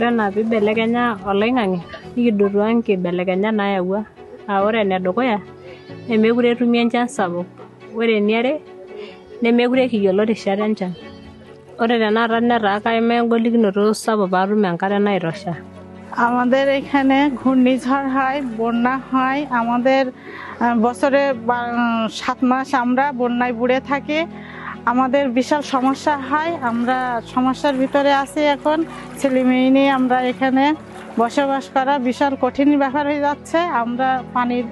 Ore ena piibelekenya oloing'ang'e nikidotu nkibelekenyat naayawua ore enedukuya nemekure etumi enchan sapuk ore eniare nemekure kiyiolo rishat enchan ore tenakata netaa kaimaa engolikinoto sapuk paatum enkare naitosha আমাদের এখানে ঘূর্ণিঝড় হয় বন্যা হয় আমাদের বছরে 7 মাস আমরা বন্যায় বুড়ে থাকি আমাদের বিশাল সমস্যা হয় আমরা সমস্যার ভিতরে আছি এখন ছেলে মেয়ে নিয়ে আমরা এখানে বসবাস করা বিশাল কঠিন ব্যাপার হয়ে যাচ্ছে আমরা পানির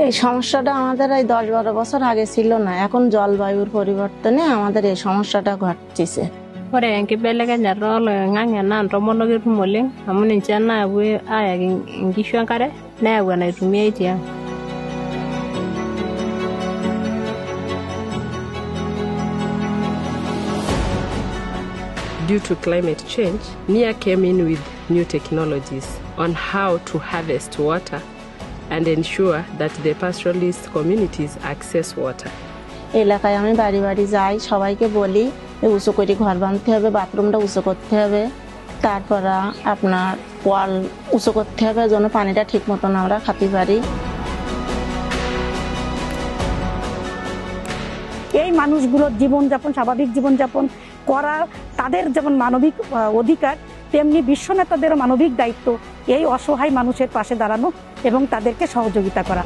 এই সমস্যাটা আমাদের এই 10-12 বছর আগে ছিল না এখন জলবায়ুর পরিবর্তনে আমাদের এই সমস্যাটা ঘটছে Ore enkibelekenyata oloing'ang'e naa ntomonok etum oleng amu ninche naapuo aayaki nkishu enkare neyau enaitumiai tiang'. Due to climate change, NIA came in with new technologies on how to harvest water and ensure that the pastoralist communities access water. এলাকায় আমি বাড়ি বাড়ি যাই সবাইকে বলি উঁচু করে ঘর বাঁধতে হবে বাথরুমটা উঁচু করতে হবে তারপর আপনার ওয়াল উঁচু করতে হবে যেন পানিটা ঠিক মতন আমরা খেতে পারি এই মানুষগুলোর জীবনযাপন স্বাভাবিক জীবনযাপন করা তাদের যেমন মানবিক অধিকার তেমনি বিশ্ব নেতাদেরও মানবিক দায়িত্ব এই অসহায় মানুষের পাশে দাঁড়ানো এবং তাদেরকে সহযোগিতা করা